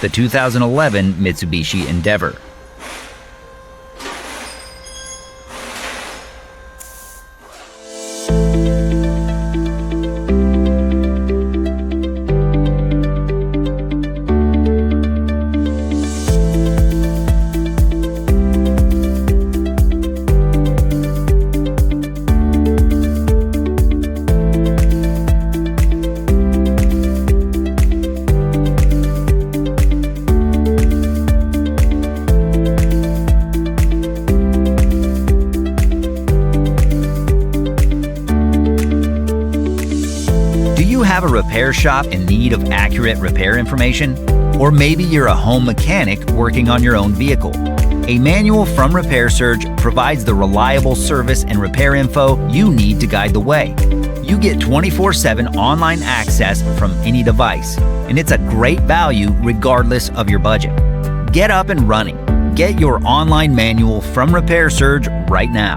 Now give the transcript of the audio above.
the 2011 Mitsubishi Endeavor. Do you have a repair shop in need of accurate repair information? Or maybe you're a home mechanic working on your own vehicle. A manual from Repair Surge provides the reliable service and repair info you need to guide the way. You get 24/7 online access from any device, and it's a great value regardless of your budget. Get up and running. Get your online manual from Repair Surge right now.